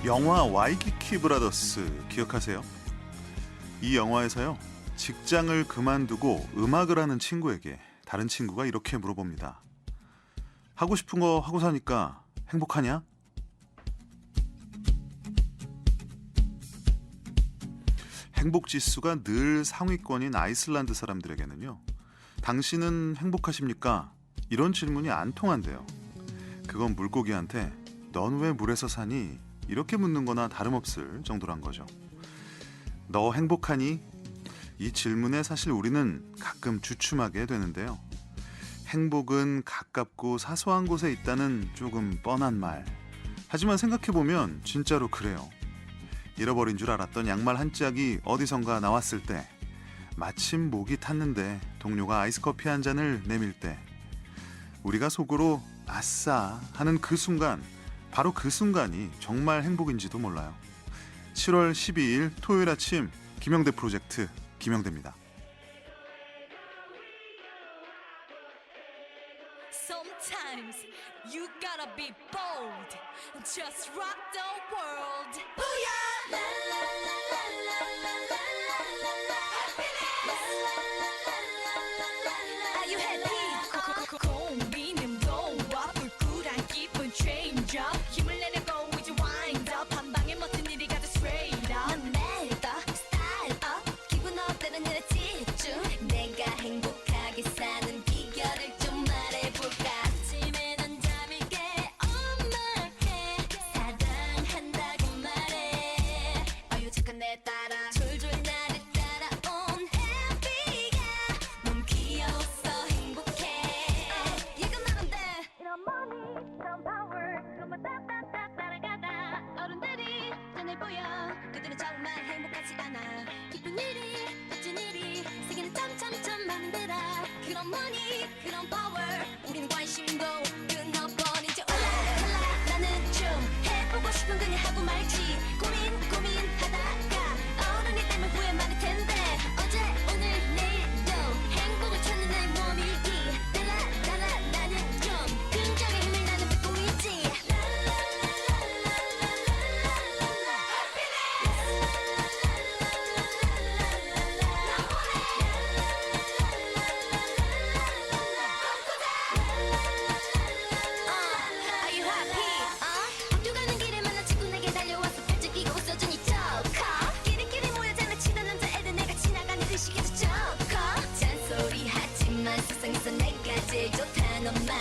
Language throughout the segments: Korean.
영화 와이키키 브라더스 기억하세요? 이 영화에서요, 직장을 그만두고 음악을 하는 친구에게 다른 친구가 이렇게 물어봅니다. 하고 싶은 거 하고 사니까 행복하냐? 행복 지수가 늘 상위권인 아이슬란드 사람들에게는요, 당신은 행복하십니까? 이런 질문이 안 통한대요. 그건 물고기한테 넌 왜 물에서 사니? 이렇게 묻는 거나 다름없을 정도란 거죠. 너 행복하니? 이 질문에 사실 우리는 가끔 주춤하게 되는데요. 행복은 가깝고 사소한 곳에 있다는 조금 뻔한 말. 하지만 생각해보면 진짜로 그래요. 잃어버린 줄 알았던 양말 한 짝이 어디선가 나왔을 때, 마침 목이 탔는데 동료가 아이스커피 한 잔을 내밀 때, 우리가 속으로 아싸 하는 그 순간, 바로 그 순간이 정말 행복인지도 몰라요. 7월 12일 토요일 아침, 김영대 프로젝트 김영대입니다. Sometimes you gotta be bold. Just rock the world. Booyah! La la la la la la la la la. Are you happy? 고민은 너와 불굴한 기분 change up. 힘을 내려고 이제 wind up. 한 방에 모든 일이 가도 straight up. 넌 내가 style up. 기분 up 때는 일에 집중. 내가 행복하게 사는 비결을 좀 말해볼까. 아침에 난 잠이 깨 엄마께 사랑한다고 말해. 어유 잠깐 내 따라 졸졸 나를 따라온 happy가 너무 귀여워서 행복해. 얘가 말한대 이런 money 이런 power 그것만 딱딱딱 따라가다 어른들이 전해 보여. 그들은 정말 행복하지 않아. 기쁜 일이 멋진 일이 세계는 점점점 만들어. 그런 money 그런 power 우린 관심도 끊어버린 지 올라 나는 좀 해보고 싶은 그냥 하고 말지. 고민하다가 어른이 되면 후회 많을 텐데 어제 오늘 내일도 행복을 찾는 날 몸이기. 달라 나는 좀 긍정의 힘을 나는 백보이지. Are you happy? 학교 가는 길에 만난 친구 내게 달려와서 발찍이고 웃어주니 조커. 끼리끼리 모여 장난치던 남자애들 내가 지나가는 듯이 계속 조커. 잔소리 하지만 세상에서 내가 제일 좋다는 엄마.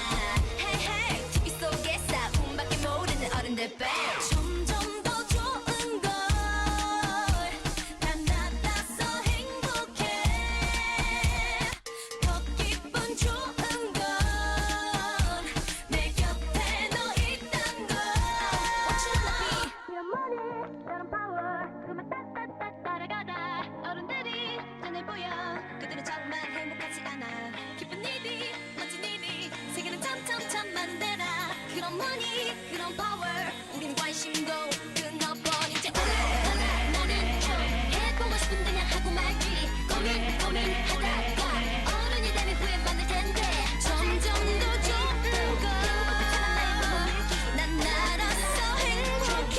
Hey hey TV 속에 싸움밖에 모르는 어른들 배. 점점 더 좋은 걸 난 나타서 행복해. 더 기분 좋은 건 내 곁에 너 있단 걸. What you wanna be? 이런 money, 이런 power 그만 딱딱딱 따라가다 어른들이 전해 보여. 그들은 정말 행복하지 않아. 기쁜 일이 멋진 일이 세계는 점점점 만들어. 그런 money 그런 power 우린 관심도 끊어버린 지 오래. 나는 좀 해보고 싶은 그냥 하고 말지. 고민하다가 어른이 되면 후회 많을 텐데 점점 더 좋은 걸난 알아서 행복해.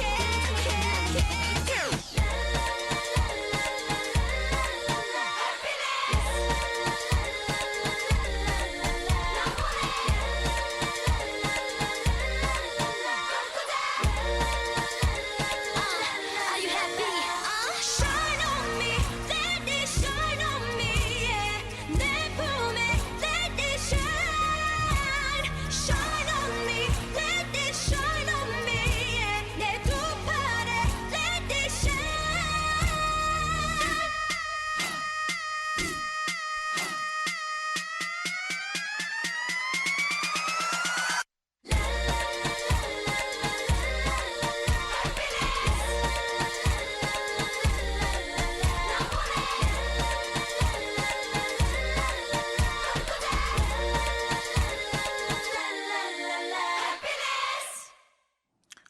Are you happy? Shine on me, let it shine on me. Yeah. 내 품에 let it shine. Shine on me, let it shine on me. Yeah. 내 두 팔에 let it shine.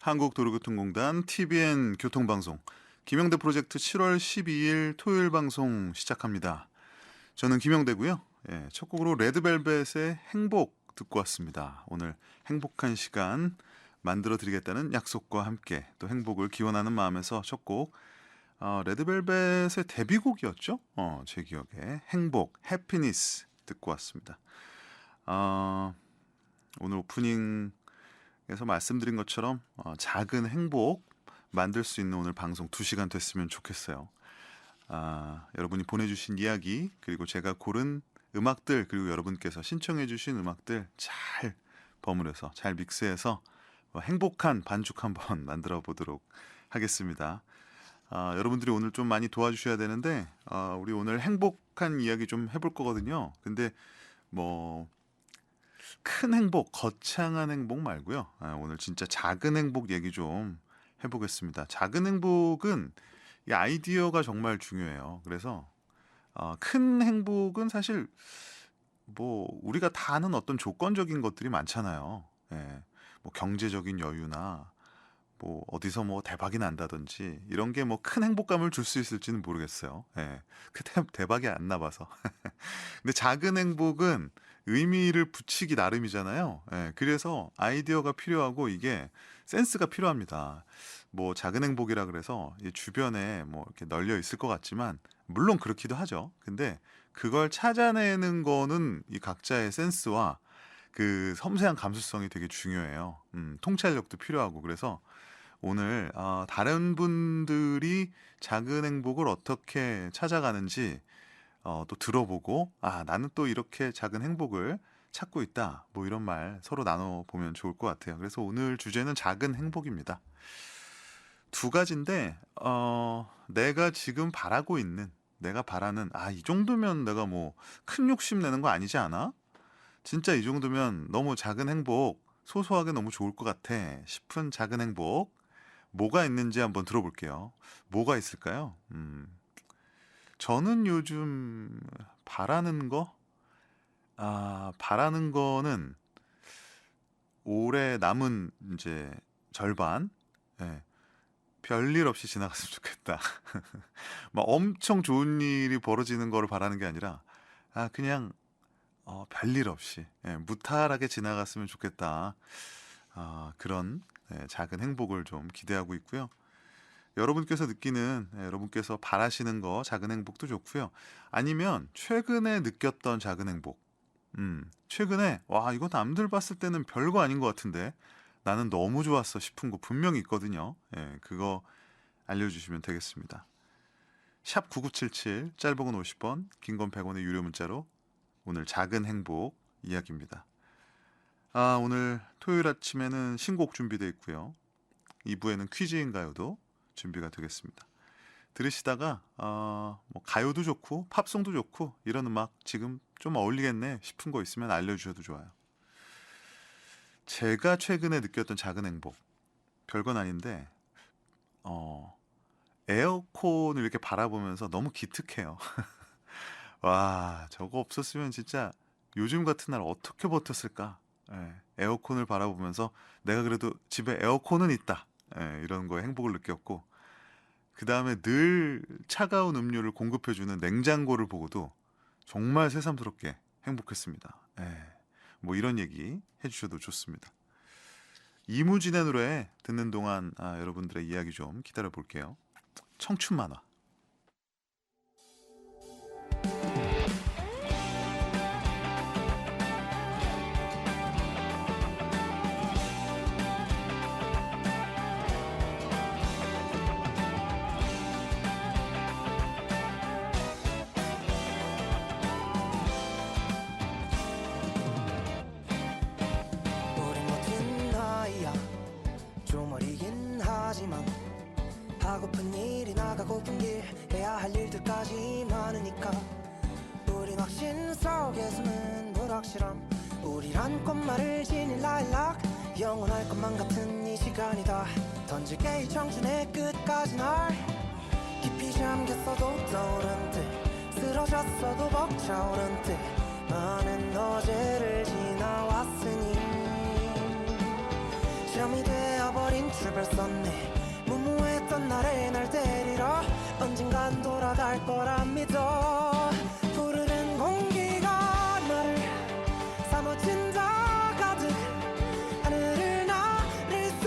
한국도로교통공단 TBN 교통방송 김영대 프로젝트 7월 12일 토요일 방송 시작합니다. 저는 김영대고요. 첫 곡으로 레드벨벳의 행복 듣고 왔습니다. 오늘 행복한 시간 만들어 드리겠다는 약속과 함께 또 행복을 기원하는 마음에서 첫 곡 레드벨벳의 데뷔곡이었죠? 제 기억에 행복, 해피니스 듣고 왔습니다. 오늘 오프닝에서 말씀드린 것처럼 작은 행복 만들 수 있는 오늘 방송 2시간 됐으면 좋겠어요. 여러분이 보내주신 이야기 그리고 제가 고른 음악들 그리고 여러분께서 신청해 주신 음악들 잘 버무려서 잘 믹스해서 행복한 반죽 한번 만들어 보도록 하겠습니다. 여러분들이 오늘 좀 많이 도와주셔야 되는데 우리 오늘 행복한 이야기 좀 해볼 거거든요. 근데 뭐 큰 행복, 거창한 행복 말고요. 오늘 진짜 작은 행복 얘기 좀 해보겠습니다. 작은 행복은 이 아이디어가 정말 중요해요. 그래서 큰 행복은 사실 뭐 우리가 다 아는 어떤 조건적인 것들이 많잖아요. 예, 뭐 경제적인 여유나 뭐 어디서 뭐 대박이 난다든지 이런 게 뭐 큰 행복감을 줄 수 있을지는 모르겠어요. 예, 그 대박이 안 나봐서. 근데 작은 행복은 의미를 붙이기 나름이잖아요. 예, 그래서 아이디어가 필요하고 이게 센스가 필요합니다. 뭐 작은 행복이라 그래서 이 주변에 뭐 이렇게 널려 있을 것 같지만 물론 그렇기도 하죠. 근데 그걸 찾아내는 거는 이 각자의 센스와 그 섬세한 감수성이 되게 중요해요. 통찰력도 필요하고 그래서 오늘 다른 분들이 작은 행복을 어떻게 찾아가는지 또 들어보고 나는 또 이렇게 작은 행복을 찾고 있다 뭐 이런 말 서로 나눠보면 좋을 것 같아요. 그래서 오늘 주제는 작은 행복입니다. 두 가지인데 내가 지금 바라고 있는 내가 바라는 이 정도면 내가 뭐 큰 욕심 내는 거 아니지 않아? 진짜 이 정도면 너무 작은 행복 소소하게 너무 좋을 것 같아 싶은 작은 행복 뭐가 있는지 한번 들어볼게요. 뭐가 있을까요? 저는 요즘 바라는 거는 올해 남은 이제 절반, 예, 별일 없이 지나갔으면 좋겠다. 막 엄청 좋은 일이 벌어지는 거를 바라는 게 아니라 그냥 별일 없이 무탈하게 지나갔으면 좋겠다. 그런 작은 행복을 좀 기대하고 있고요. 여러분께서 느끼는 여러분께서 바라시는 거 작은 행복도 좋고요. 아니면 최근에 느꼈던 작은 행복. 최근에 이거 남들 봤을 때는 별거 아닌 것 같은데 나는 너무 좋았어 싶은 거 분명히 있거든요. 그거 알려주시면 되겠습니다. 샵 9977 짧은 건 50원 긴 건 100원의 유료 문자로 오늘 작은 행복 이야기입니다. 오늘 토요일 아침에는 신곡 준비되어 있고요. 2부에는 퀴즈인가요도 준비가 되겠습니다. 들으시다가 뭐 가요도 좋고 팝송도 좋고 이런 음악 지금 좀 어울리겠네 싶은 거 있으면 알려주셔도 좋아요. 제가 최근에 느꼈던 작은 행복 별건 아닌데 에어컨을 이렇게 바라보면서 너무 기특해요. 와 저거 없었으면 진짜 요즘 같은 날 어떻게 버텼을까. 에어컨을 바라보면서 내가 그래도 집에 에어컨은 있다 이런 거에 행복을 느꼈고 그 다음에 늘 차가운 음료를 공급해주는 냉장고를 보고도 정말 새삼스럽게 행복했습니다. 뭐 이런 얘기 해주셔도 좋습니다. 이무진의 노래 듣는 동안 여러분들의 이야기 좀 기다려 볼게요. 청춘 만화. 하고픈 일이 나가고픈 길 해야 할 일들까지 많으니까 우린 확신 속에 숨은 불확실함 우리란 꽃말을 지닌 라일락 영원할 것만 같은 이 시간이다 던질게 이 청춘의 끝까지 날 깊이 잠겼어도 떠오른 듯 쓰러졌어도 벅차오른 듯 많은 어제를 지나왔으니 점이 되어버린 출발선네 무모했던 나를 날 데리러 언젠간 돌아갈 거라 믿어 푸르른 공기가 나를 사무친다 가득 하늘을 나를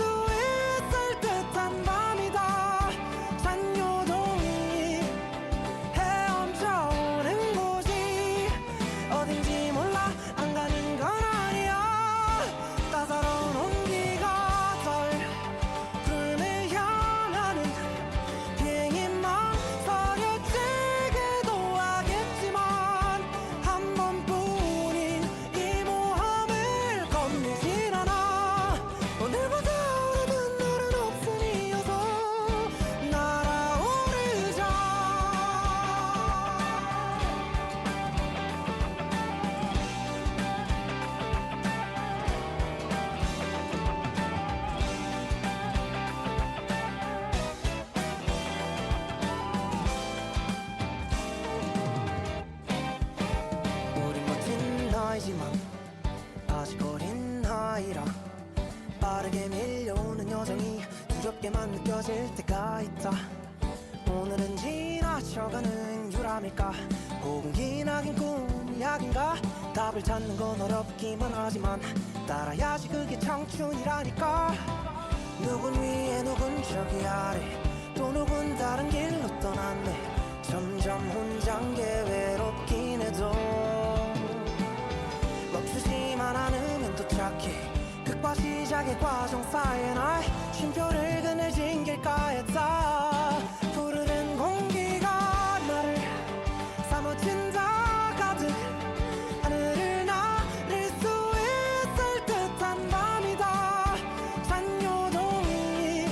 내게 밀려오는 여정이 두렵게만 느껴질 때가 있다. 오늘은 지나쳐가는 유람일까 혹은 기나긴 꿈이 약인가. 답을 찾는 건 어렵기만 하지만 따라야지 그게 청춘이라니까. 누군 위에 누군 저기 아래 또 누군 다른 길로 떠났네. 점점 혼자인 게 외롭긴 해도 멈추지만 않으면 도착해. 끝과 시작의 과정 사이에 날 쉼표를 그늘진 길가에 다 푸르른 공기가 나를 사무친다 가득. 하늘을 나를 수 있을 듯한 밤이다. 잔요동이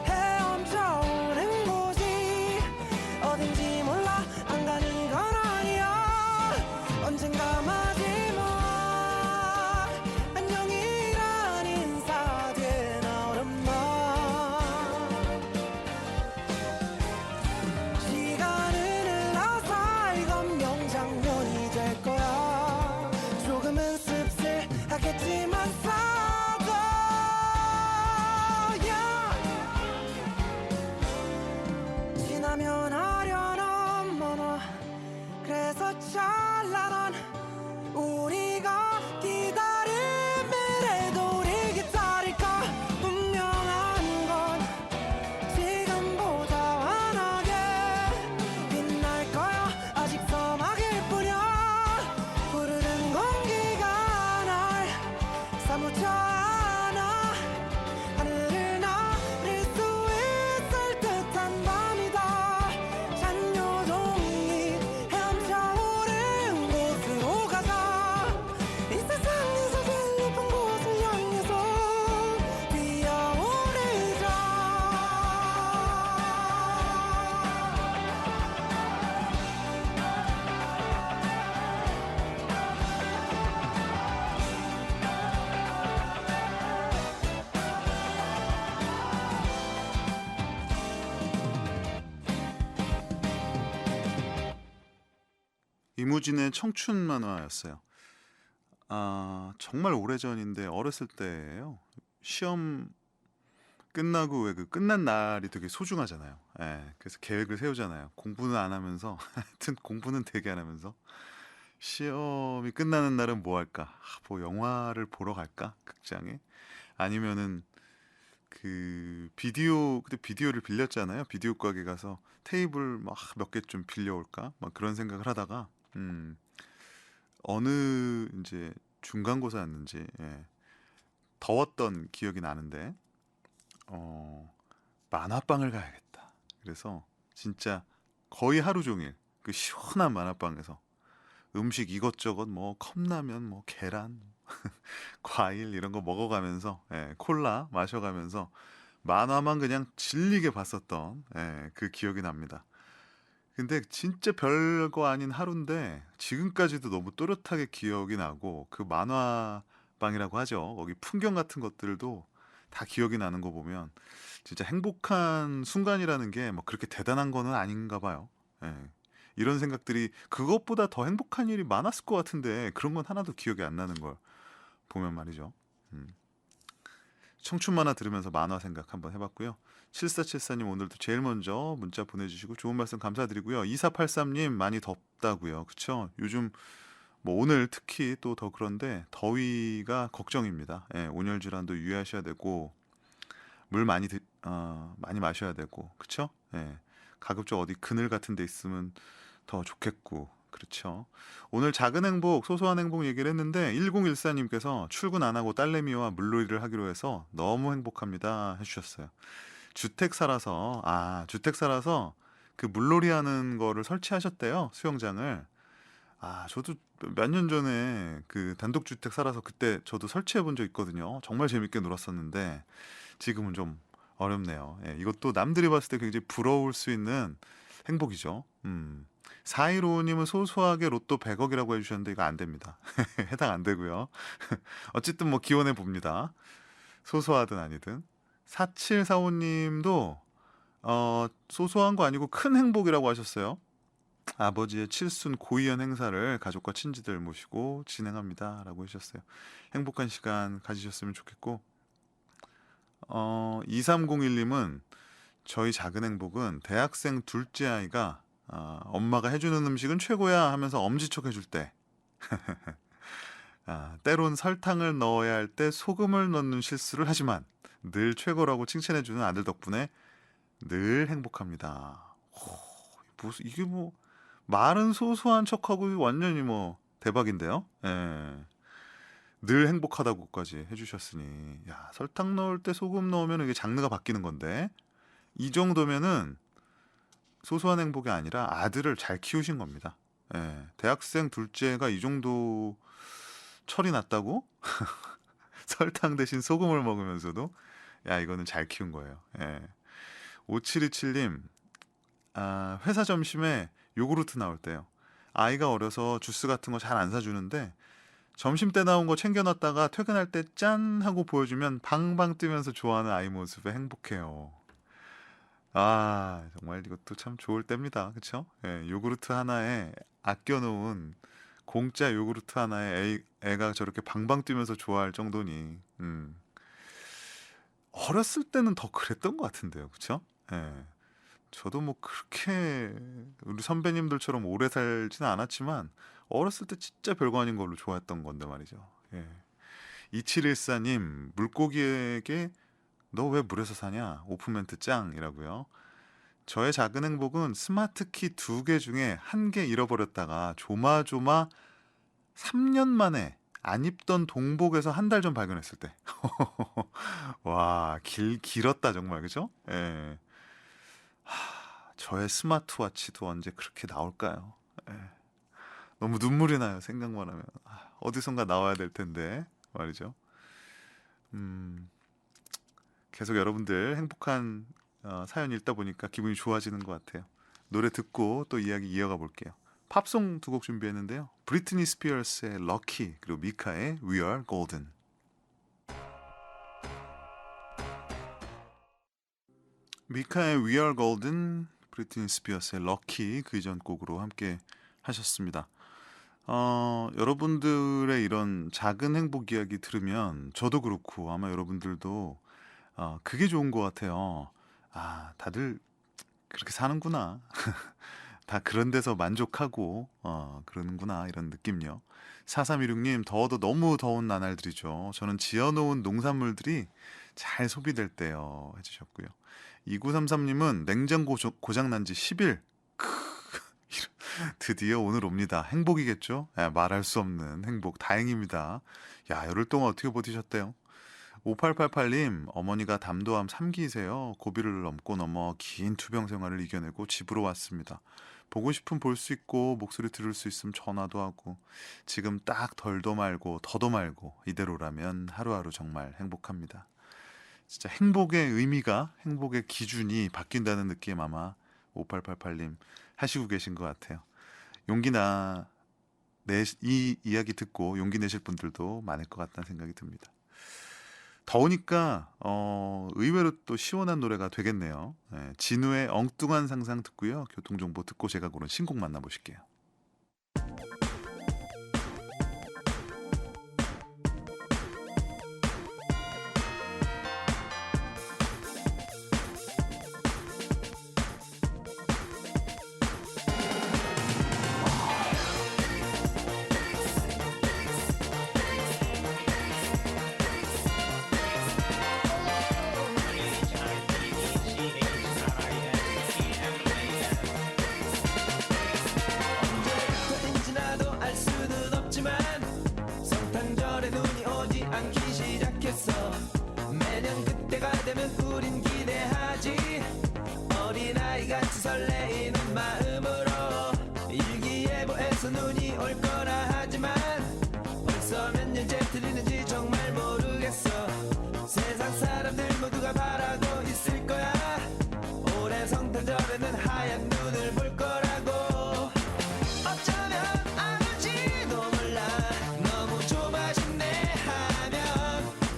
헤엄쳐오는 곳이 어딘지 몰라 안 가는 건 아니야. 언젠가 마지막 안녕이란 인사 뒤에 나오는 말. 시간은 흘러서 이건 명장면이 될 거야. 조금은 씁쓸하겠지만 싸도 지나면 하려는 만화. 그래서 찬란한 우리가 기다릴 미래도 우리 기다릴까. 분명한 건 지금보다 환하게 빛날 거야. 아직 서막일 뿐이야. 푸르른 공기가 날 사무쳐 안아. 하늘을 나를 수 있을 듯한 밤이다. 잔요동이 헤엄쳐오는 곳으로 가자. 이 세상에서 제일 높은 곳을 향해서 뛰어오르자. 이무진의 청춘 만화였어요. 아, 정말 오래전인데 어렸을 때예요. 시험 끝나고 왜 그 끝난 날이 되게 소중하잖아요. 예, 그래서 계획을 세우잖아요. 공부는 안 하면서 하여튼 공부는 되게 안 하면서 시험이 끝나는 날은 뭐 할까? 뭐 영화를 보러 갈까? 극장에? 아니면은 그 비디오 그때 비디오를 빌렸잖아요. 비디오 가게 가서 테이블 막 몇 개 좀 빌려올까? 막 그런 생각을 하다가 어느 이제 중간고사였는지 더웠던 기억이 나는데 만화방을 가야겠다. 그래서 진짜 거의 하루 종일 그 시원한 만화방에서 음식 이것저것 뭐 컵라면 뭐 계란 과일 이런 거 먹어가면서 콜라 마셔가면서 만화만 그냥 질리게 봤었던 그 기억이 납니다. 근데 진짜 별거 아닌 하루인데 지금까지도 너무 또렷하게 기억이 나고 그 만화방이라고 하죠. 거기 풍경 같은 것들도 다 기억이 나는 거 보면 진짜 행복한 순간이라는 게 뭐 그렇게 대단한 거는 아닌가 봐요. 예. 이런 생각들이 그것보다 더 행복한 일이 많았을 것 같은데 그런 건 하나도 기억이 안 나는 걸 보면 말이죠. 청춘 만화 들으면서 만화 생각 한번 해봤고요. 7474님 오늘도 제일 먼저 문자 보내주시고 좋은 말씀 감사드리고요. 2483님 많이 덥다고요. 그쵸? 요즘 뭐 오늘 특히 또 더 그런데 더위가 걱정입니다. 온열 질환도 유의하셔야 되고 물 많이 마셔야 되고 그쵸? 가급적 어디 그늘 같은 데 있으면 더 좋겠고 그렇죠. 오늘 작은 행복, 소소한 행복 얘기를 했는데 1014님께서 출근 안 하고 딸내미와 물놀이를 하기로 해서 너무 행복합니다 해주셨어요. 주택 살아서 그 물놀이 하는 거를 설치하셨대요. 수영장을. 아, 저도 몇 년 전에 그 단독주택 살아서 그때 저도 설치해 본 적 있거든요. 정말 재밌게 놀았었는데 지금은 좀 어렵네요. 이것도 남들이 봤을 때 굉장히 부러울 수 있는 행복이죠. 415님은 소소하게 로또 100억이라고 해주셨는데 이거 안 됩니다. 해당 안 되고요. 어쨌든 뭐 기원해 봅니다. 소소하든 아니든. 4745님도 소소한 거 아니고 큰 행복이라고 하셨어요. 아버지의 칠순 고이연 행사를 가족과 친지들 모시고 진행합니다 라고 하셨어요. 행복한 시간 가지셨으면 좋겠고 2301님은 저희 작은 행복은 대학생 둘째 아이가 엄마가 해주는 음식은 최고야 하면서 엄지척 해줄 때 때론 설탕을 넣어야 할 때 소금을 넣는 실수를 하지만 늘 최고라고 칭찬해주는 아들 덕분에 늘 행복합니다. 이게 뭐 말은 소소한 척하고 완전히 뭐 대박인데요. 예. 늘 행복하다고까지 해주셨으니 야, 설탕 넣을 때 소금 넣으면 이게 장르가 바뀌는 건데 이 정도면은 소소한 행복이 아니라 아들을 잘 키우신 겁니다. 예. 대학생 둘째가 이 정도 철이 났다고? 설탕 대신 소금을 먹으면서도 야, 이거는 잘 키운 거예요. 예. 5727님 회사 점심에 요구르트 나올 때요. 아이가 어려서 주스 같은 거 잘 안 사주는데 점심 때 나온 거 챙겨놨다가 퇴근할 때 짠 하고 보여주면 방방 뜨면서 좋아하는 아이 모습에 행복해요. 정말 이것도 참 좋을 때입니다. 그쵸? 예, 요구르트 하나에 아껴놓은 공짜 요구르트 하나에 애가 저렇게 방방 뛰면서 좋아할 정도니 어렸을 때는 더 그랬던 것 같은데요. 그쵸? 예. 저도 뭐 그렇게 우리 선배님들처럼 오래 살지는 않았지만 어렸을 때 진짜 별거 아닌 걸로 좋아했던 건데 말이죠. 예. 2714님 물고기에게 너 왜 물에서 사냐? 오픈멘트 짱이라고요. 저의 작은 행복은 스마트키 2개 중에 1개 잃어버렸다가 조마조마 3년 만에 안 입던 동복에서 한 달 전 발견했을 때. 와, 길었다 정말. 그죠? 예. 저의 스마트워치도 언제 그렇게 나올까요? 예. 너무 눈물이 나요. 생각만 하면. 어디선가 나와야 될 텐데 말이죠. 계속 여러분들 행복한 사연 읽다 보니까 기분이 좋아지는 것 같아요. 노래 듣고 또 이야기 이어가 볼게요. 팝송 두 곡 준비했는데요. 브리트니 스피어스의 럭키 그리고 미카의 We Are Golden. 미카의 We Are Golden, 브리트니 스피어스의 럭키 그 이전 곡으로 함께 하셨습니다. 여러분들의 이런 작은 행복 이야기 들으면 저도 그렇고 아마 여러분들도 그게 좋은 것 같아요. 다들 그렇게 사는구나. 다 그런 데서 만족하고 그러는구나 이런 느낌요. 4316님 더워도 너무 더운 나날들이죠. 저는 지어놓은 농산물들이 잘 소비될 때요 해주셨고요. 2933님은 냉장고 고장난 지 10일 드디어 오늘 옵니다. 행복이겠죠? 말할 수 없는 행복 다행입니다. 야, 열흘 동안 어떻게 버티셨대요? 5888님 어머니가 담도암 3기이세요. 고비를 넘어 긴 투병 생활을 이겨내고 집으로 왔습니다. 보고 싶으면 볼 수 있고 목소리 들을 수 있으면 전화도 하고 지금 딱 덜도 말고 더도 말고 이대로라면 하루하루 정말 행복합니다. 진짜 행복의 의미가 행복의 기준이 바뀐다는 느낌 아마 5888님 하시고 계신 것 같아요. 이 이야기 듣고 용기 내실 분들도 많을 것 같다는 생각이 듭니다. 더우니까 의외로 또 시원한 노래가 되겠네요. 진우의 엉뚱한 상상 듣고요. 교통정보 듣고 제가 고른 신곡 만나보실게요. 언제부터인지 나도 알 수는 없지만 성탄절에 눈이 오지 않기 시작했어. 매년 그때가 되면 우린 기대하지. 어린아이같이 설레이는 마음으로 일기예보에서 눈이 올 거라 하지만 벌써 몇 년째 들리는지 정말 모르겠어. 세상 사람들 모두가 바라고 있을 거야. 올해 성탄절에는 하얀 눈을 볼 거라고. 어쩌면 안 올지도 몰라. 너무 좁아진네 하면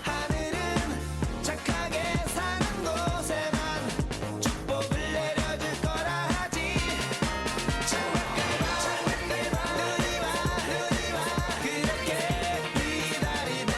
하늘은 착하게 사는 곳에만 축복을 내려줄 거라 하지. 창밖을 봐 눈이 와 그렇게 기다리네.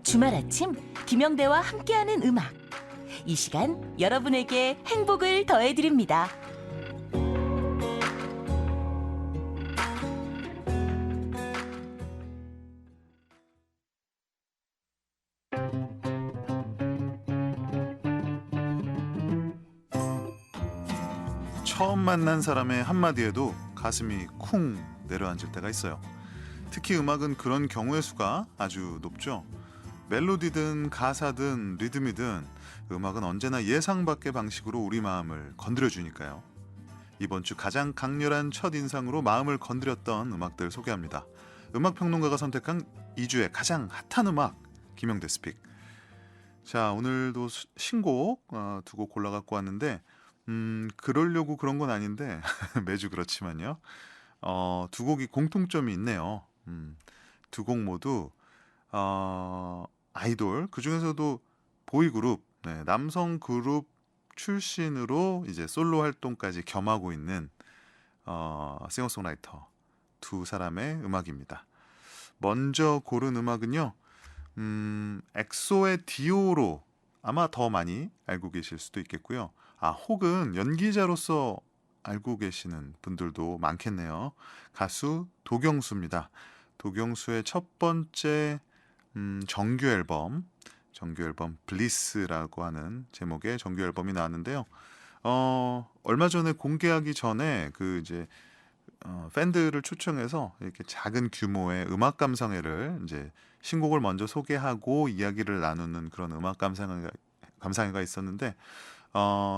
주말 아침 김영대와 함께하는 음악. 이 시간 여러분에게 행복을 더해드립니다. 처음 만난 사람의 한마디에도 가슴이 쿵 내려앉을 때가 있어요. 특히 음악은 그런 경우의 수가 아주 높죠. 멜로디든 가사든 리듬이든 음악은 언제나 예상 밖의 방식으로 우리 마음을 건드려주니까요. 이번 주 가장 강렬한 첫인상으로 마음을 건드렸던 음악들 소개합니다. 음악평론가가 선택한 2주의 가장 핫한 음악, 김영대 스픽. 자, 오늘도 신곡 두 곡 골라갖고 왔는데 그러려고 그런 건 아닌데 매주 그렇지만요. 두 곡이 공통점이 있네요. 두 곡 모두 아이돌, 그 중에서도 보이그룹, 네, 남성 그룹 출신으로 이제 솔로 활동까지 겸하고 있는 싱어송라이터 두 사람의 음악입니다. 먼저 고른 음악은요, 엑소의 디오로 아마 더 많이 알고 계실 수도 있겠고요. 혹은 연기자로서 알고 계시는 분들도 많겠네요. 가수 도경수입니다. 도경수의 첫 번째 정규 앨범 블리스라고 하는 제목의 정규 앨범이 나왔는데요. 얼마 전에 공개하기 전에 그 이제 팬들을 초청해서 이렇게 작은 규모의 음악 감상회를 이제 신곡을 먼저 소개하고 이야기를 나누는 그런 음악 감상회가 있었는데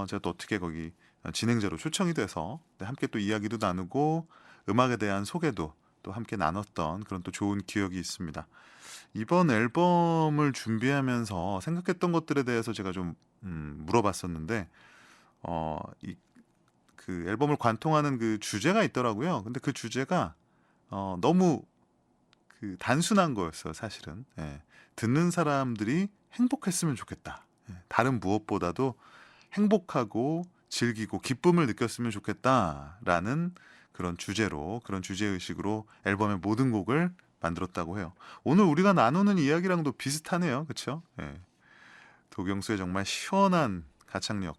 제가 또 어떻게 거기 진행자로 초청이 돼서 함께 또 이야기도 나누고 음악에 대한 소개도 또 함께 나눴던 그런 또 좋은 기억이 있습니다. 이번 앨범을 준비하면서 생각했던 것들에 대해서 제가 좀 물어봤었는데 그 앨범을 관통하는 그 주제가 있더라고요. 근데 그 주제가 너무 그 단순한 거였어요, 사실은. 예, 듣는 사람들이 행복했으면 좋겠다. 예, 다른 무엇보다도 행복하고 즐기고 기쁨을 느꼈으면 좋겠다라는 그런 주제로, 그런 주제의식으로 앨범의 모든 곡을 만들었다고 해요. 오늘 우리가 나누는 이야기랑도 비슷하네요. 그렇죠? 예. 도경수의 정말 시원한 가창력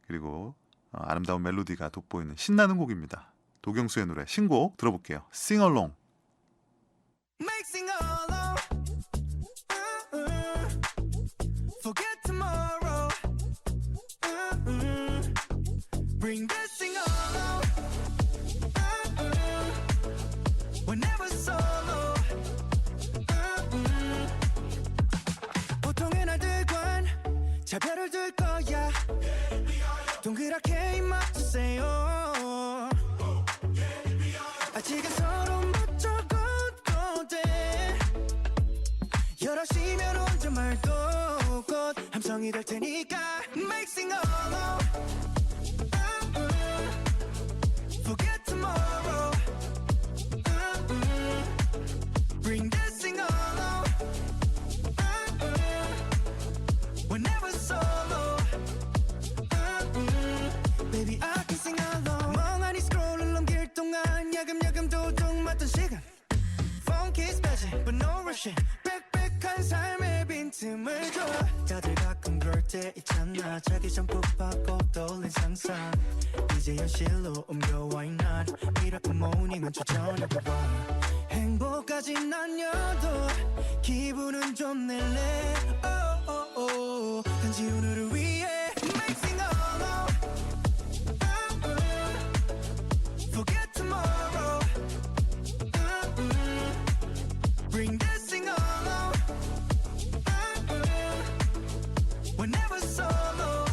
그리고 아름다운 멜로디가 돋보이는 신나는 곡입니다. 도경수의 노래 신곡 들어볼게요. Sing Along. Make sing along. Forget tomorrow. Bring that sing along. Whenever solo. 보통의 날들과는 차별을 둘 거야. 동그랗게 입 맞추세요. 아직은 서로 맞춰 돼. 여럿이면 혼자 말도 곧 함성이 될 테니까 Make sing along. Forget tomorrow. Bring that sing along. Whenever solo. Baby I can sing along. 멍하니 스크롤을 넘길 동안 야금야금 도둑 맞던 시간 Phone kiss magic but no rushing 빽빽한 삶의 빈틈을 줘. 다들 가끔 그럴 때 있잖아. 자기 전 푹 떠올린 상상 이제 현실로 옮겨 why not. 미라클 모닝은 저녁에 와. 행복까진 아니어도 기분은 좀 낼래. 단지 오늘을 위해 Make sing along. Forget tomorrow. Bring that sing along. Whenever solo.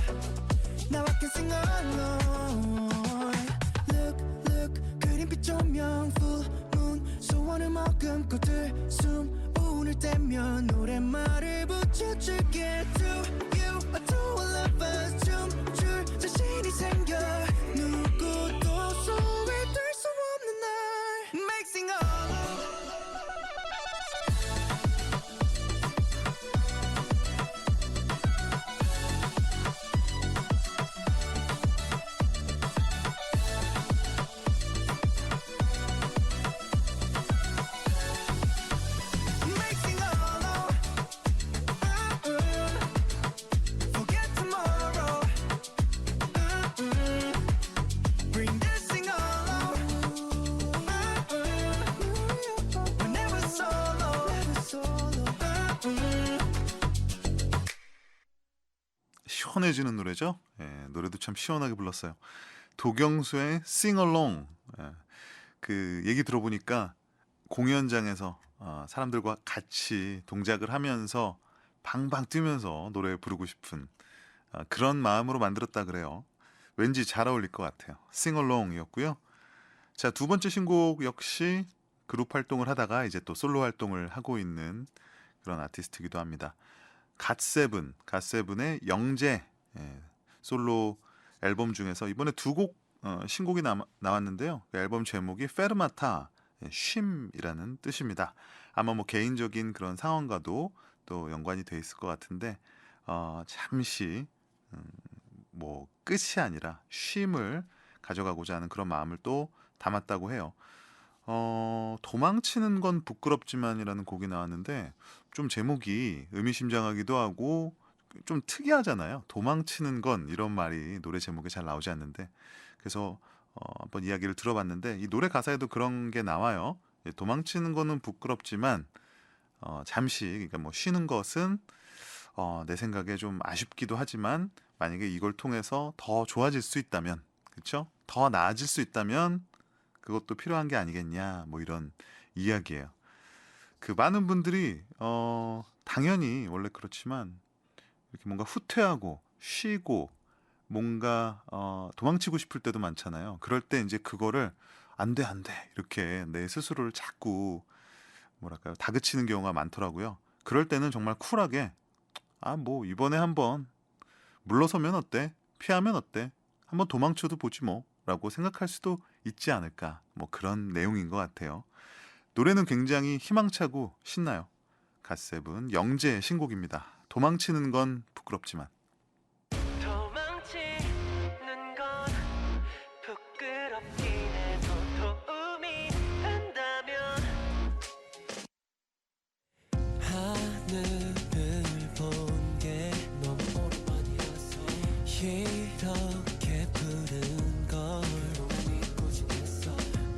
Now I can sing along. Look 그림빛 조명 full moon 소원을 머금고 들숨 운을 떼면 노랫말을 붙여줄게 to you to all of us 춤출 자신이 생겨 누구도 소외될 수 없는 날 Make sing along. Make sing along. 시원해지는 노래죠. 예, 노래도 참 시원하게 불렀어요. 도경수의 Sing Along. 예, 그 얘기 들어보니까 공연장에서 사람들과 같이 동작을 하면서 방방 뛰면서 노래 부르고 싶은 그런 마음으로 만들었다 그래요. 왠지 잘 어울릴 것 같아요. Sing Along이었고요. 자, 두 번째 신곡 역시 그룹 활동을 하다가 이제 또 솔로 활동을 하고 있는 그런 아티스트이기도 합니다. 갓세븐의 영재, 예, 솔로 앨범 중에서 이번에 두 곡 신곡이 나왔는데요. 그 앨범 제목이 페르마타, 예, 쉼이라는 뜻입니다. 아마 뭐 개인적인 그런 상황과도 또 연관이 돼 있을 것 같은데 잠시 뭐 끝이 아니라 쉼을 가져가고자 하는 그런 마음을 또 담았다고 해요. 도망치는 건 부끄럽지만이라는 곡이 나왔는데 좀 제목이 의미심장하기도 하고 좀 특이하잖아요. 도망치는 건 이런 말이 노래 제목에 잘 나오지 않는데 그래서 한번 이야기를 들어봤는데 이 노래 가사에도 그런 게 나와요. 도망치는 거는 부끄럽지만 잠시 그러니까 뭐 쉬는 것은 내 생각에 좀 아쉽기도 하지만 만약에 이걸 통해서 더 좋아질 수 있다면 그렇죠? 더 나아질 수 있다면 그것도 필요한 게 아니겠냐 뭐 이런 이야기예요. 그 많은 분들이 당연히 원래 그렇지만 이렇게 뭔가 후퇴하고 쉬고 뭔가 도망치고 싶을 때도 많잖아요. 그럴 때 이제 그거를 안 돼 이렇게 내 스스로를 자꾸 뭐랄까요 다그치는 경우가 많더라고요. 그럴 때는 정말 쿨하게 뭐 이번에 한번 물러서면 어때? 피하면 어때? 한번 도망쳐도 보지 뭐 라고 생각할 수도 있지 않을까 뭐 그런 내용인 것 같아요. 노래는 굉장히 희망차고 신나요. 갓세븐 영재의 신곡입니다. 도망치는 건 부끄럽지만. 도망치는 건 부끄럽긴 해도 도움이 된다면 하늘을 본 게 너무 오랜만이어서 이렇게 부른 걸 잊고 지냈어.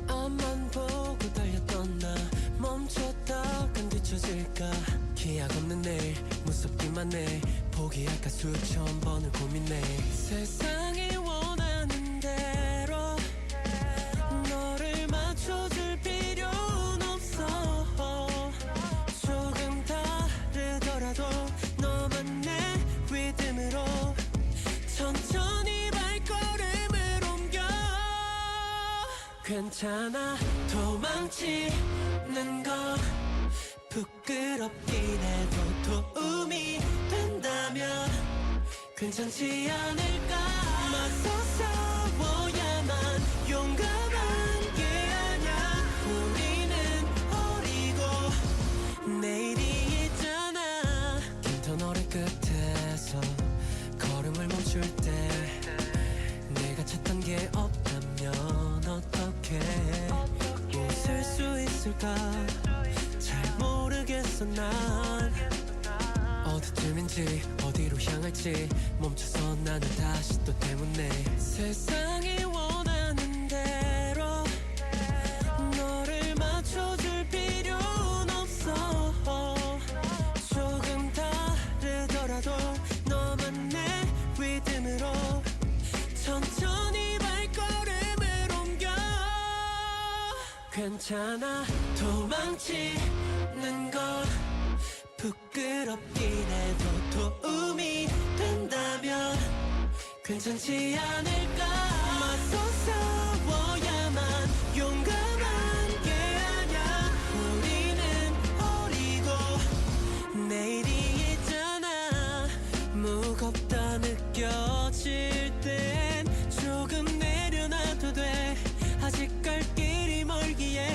앞만 보고 달렸던 나 멈췄다간 뒤처질까. 기약 없는 내일 무섭기만 해. 포기할까 수천 번을 고민해. 세상이 원하는 대로 너를 맞춰줄 필요는 없어. 조금 다르더라도 너만 내 리듬으로 천천히 발걸음을 옮겨. 괜찮아 도망치는 건 부끄럽긴 해도 도움이 된다면 괜찮지 않을까. 맞서 싸워야만 용감한 게 아냐. 우리는 어리고 내일이 있잖아. 긴 터널의 끝에서 걸음을 멈출 때 내가 찾던 게 없다면 어떡해. 웃을 수 있을까 잘 모르겠어. 난 어디쯤인지 어디로 향할지 멈춰서 나는 다시 또 때문에. 세상이 원하는 대로 너를 맞춰줄 필요는 없어. 조금 다르더라도 너만 내 리듬으로 천천히 발걸음을 옮겨. 괜찮아 도망치는 건 부끄럽긴 해도 도움이 된다면 괜찮지 않을까. 맞서 싸워야만 용감한 게 아냐. 우리는 어리고 내일이 있잖아. 무겁다 느껴질 땐 조금 내려놔도 돼. 아직 갈 길이 멀기에.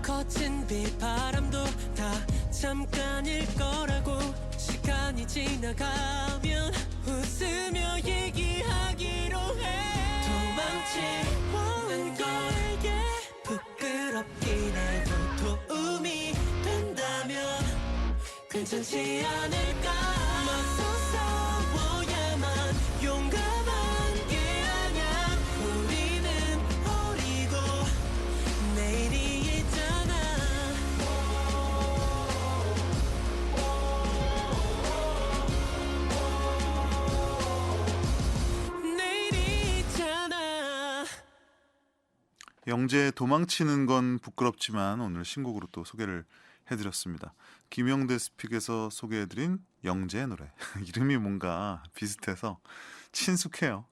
거친 비바람도 다 잠깐일 거라고. 시간이 지나가면 웃으며 얘기하기로 해. 도망치는 걸 부끄럽긴 해도 도움이 된다면 괜찮지 않을까. 맞서 싸워야만 용감한 게 아냐. 우리는 어리고 내일이 있잖아. 영재 도망치는 건 부끄럽지만 오늘 신곡으로 또 소개를 해드렸습니다. 김영대 스픽에서 소개해드린 영재의 노래. 이름이 뭔가 비슷해서 친숙해요.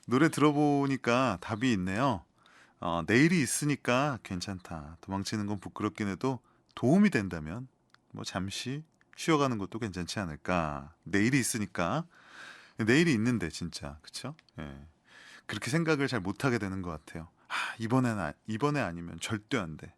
노래 들어보니까 답이 있네요. 내일이 있으니까 괜찮다. 도망치는 건 부끄럽긴 해도 도움이 된다면 뭐 잠시 쉬어가는 것도 괜찮지 않을까. 내일이 있으니까. 내일이 있는데 진짜 그쵸? 예. 그렇게 생각을 잘 못하게 되는 것 같아요. 이번에 아니면 절대 안 돼.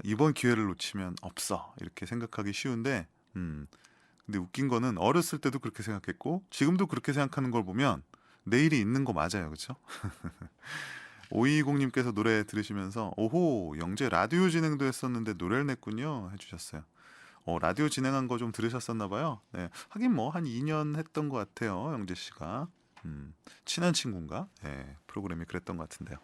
이번 기회를 놓치면 없어. 이렇게 생각하기 쉬운데 근데 웃긴 거는 어렸을 때도 그렇게 생각했고 지금도 그렇게 생각하는 걸 보면 내일이 있는 거 맞아요. 그쵸? 5220님께서 노래 들으시면서 오호 영재 라디오 진행도 했었는데 노래를 냈군요 해주셨어요. 라디오 진행한 거 좀 들으셨었나 봐요. 네, 하긴 뭐 한 2년 했던 것 같아요. 영재 씨가 친한 친구인가? 네, 프로그램이 그랬던 것 같은데요.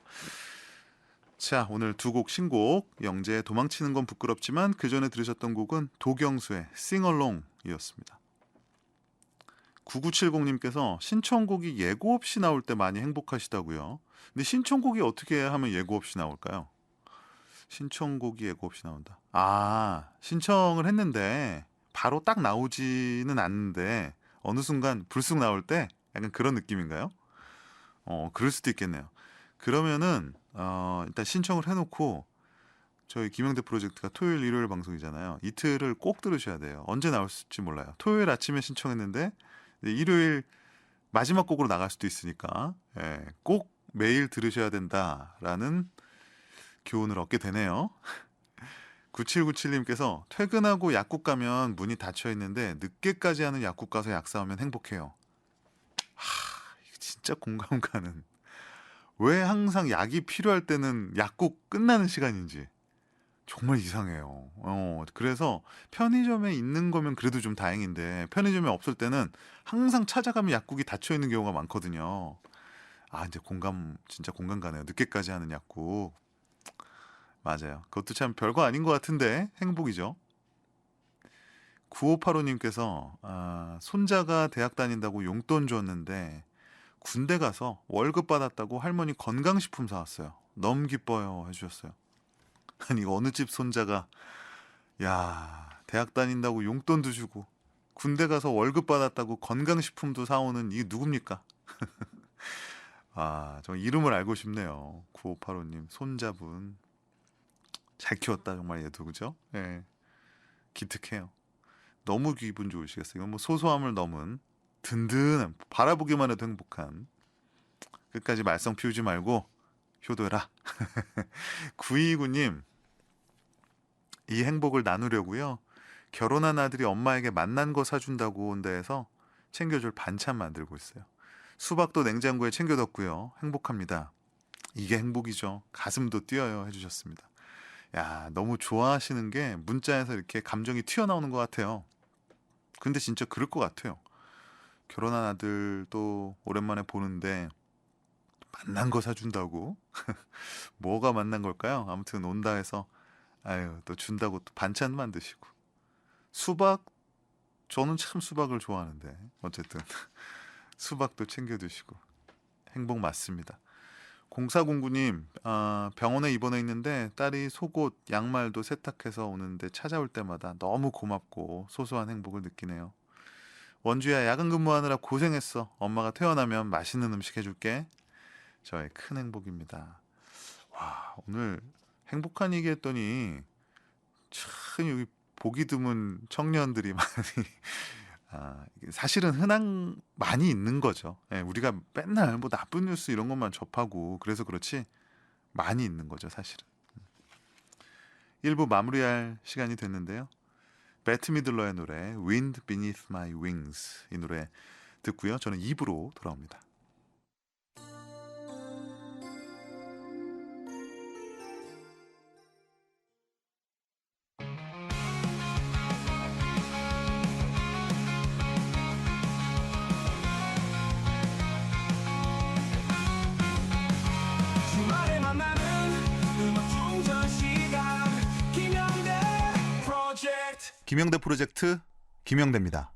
자, 오늘 두 곡 신곡 영재의 도망치는 건 부끄럽지만 그 전에 들으셨던 곡은 도경수의 싱얼롱이었습니다. 9970님께서 신청곡이 예고 없이 나올 때 많이 행복하시다고요. 근데 신청곡이 어떻게 하면 예고 없이 나올까요? 신청곡이 예고 없이 나온다. 신청을 했는데 바로 딱 나오지는 않는데 어느 순간 불쑥 나올 때 약간 그런 느낌인가요? 그럴 수도 있겠네요. 그러면은 일단 신청을 해놓고 저희 김영대 프로젝트가 토요일, 일요일 방송이잖아요. 이틀을 꼭 들으셔야 돼요. 언제 나올지 몰라요. 토요일 아침에 신청했는데 일요일 마지막 곡으로 나갈 수도 있으니까 꼭 매일 들으셔야 된다라는 교훈을 얻게 되네요. 9797님께서 퇴근하고 약국 가면 문이 닫혀 있는데 늦게까지 하는 약국 가서 약 사오면 행복해요. 이거 진짜 공감 가는. 왜 항상 약이 필요할 때는 약국 끝나는 시간인지 정말 이상해요. 그래서 편의점에 있는 거면 그래도 좀 다행인데 편의점에 없을 때는 항상 찾아가면 약국이 닫혀 있는 경우가 많거든요. 이제 진짜 공감 가네요. 늦게까지 하는 약국. 맞아요. 그것도 참 별거 아닌 것 같은데 행복이죠. 9585님께서 손자가 대학 다닌다고 용돈 줬는데 군대 가서 월급 받았다고 할머니 건강식품 사왔어요. 너무 기뻐요 해주셨어요. 아니 이거 어느 집 손자가 대학 다닌다고 용돈도 주고 군대 가서 월급 받았다고 건강식품도 사오는 이게 누굽니까? 정말 이름을 알고 싶네요. 9585님 손자분 잘 키웠다 정말 얘도 그죠? 예, 기특해요. 너무 기분 좋으시겠어요. 이건 뭐 소소함을 넘은 든든한 바라보기만 해도 행복한. 끝까지 말썽 피우지 말고 효도해라. 929님 이 행복을 나누려고요. 결혼한 아들이 엄마에게 맛난 거 사준다고 온다 해서 챙겨줄 반찬 만들고 있어요. 수박도 냉장고에 챙겨뒀고요. 행복합니다. 이게 행복이죠. 가슴도 뛰어요 해주셨습니다. 너무 좋아하시는 게 문자에서 이렇게 감정이 튀어나오는 것 같아요. 근데 진짜 그럴 것 같아요. 결혼한 아들도 오랜만에 보는데 맛난 거 사준다고? 뭐가 맛난 걸까요? 아무튼 온다 해서 또 준다고 또 반찬 만드시고 수박 저는 참 수박을 좋아하는데 어쨌든 수박도 챙겨 드시고 행복 맞습니다. 0409님 병원에 입원해 있는데 딸이 속옷 양말도 세탁해서 오는데 찾아올 때마다 너무 고맙고 소소한 행복을 느끼네요. 원주야 야간 근무하느라 고생했어. 엄마가 퇴원하면 맛있는 음식 해줄게. 저의 큰 행복입니다. 오늘 행복한 얘기 했더니 참 여기 보기 드문 청년들이 많이 사실은 많이 있는 거죠. 우리가 맨날 뭐 나쁜 뉴스 이런 것만 접하고 그래서 그렇지 많이 있는 거죠 사실은. 1부 마무리할 시간이 됐는데요. 배트 미들러의 노래 Wind Beneath My Wings 이 노래 듣고요. 저는 2부로 돌아옵니다. 주말에 만나는 음악 충전 시간 김영대 프로젝트. 김영대 프로젝트 김영대입니다.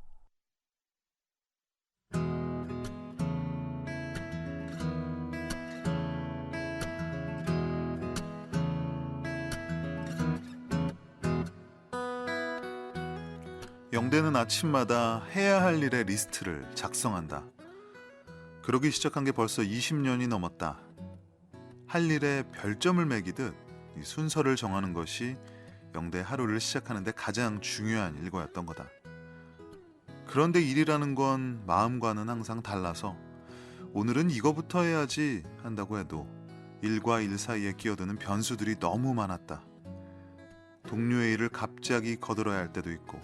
영대는 아침마다 해야 할 일의 리스트를 작성한다. 그러기 시작한 게 벌써 20년이 넘었다. 할 일에 별점을 매기듯 이 순서를 정하는 것이 영대 하루를 시작하는데 가장 중요한 일과였던 거다. 그런데 일이라는 건 마음과는 항상 달라서 오늘은 이거부터 해야지 한다고 해도 일과 일 사이에 끼어드는 변수들이 너무 많았다. 동료의 일을 갑자기 거들어야 할 때도 있고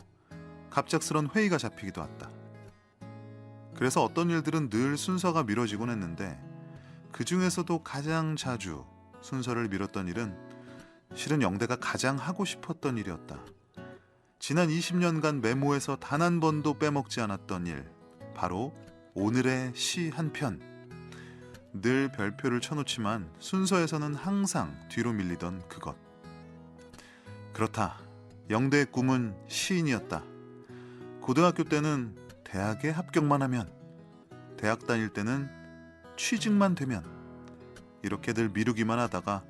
갑작스런 회의가 잡히기도 했다. 그래서 어떤 일들은 늘 순서가 미뤄지곤 했는데 그 중에서도 가장 자주 순서를 미뤘던 일은 실은 영대가 가장 하고 싶었던 일이었다. 지난 20년간 메모에서 단 한 번도 빼먹지 않았던 일, 바로 오늘의 시 한 편. 늘 별표를 쳐놓지만 순서에서는 항상 뒤로 밀리던 그것. 그렇다. 영대의 꿈은 시인이었다. 고등학교 때는 대학에 합격만 하면, 대학 다닐 때는 취직만 되면, 이렇게 늘 미루기만 하다가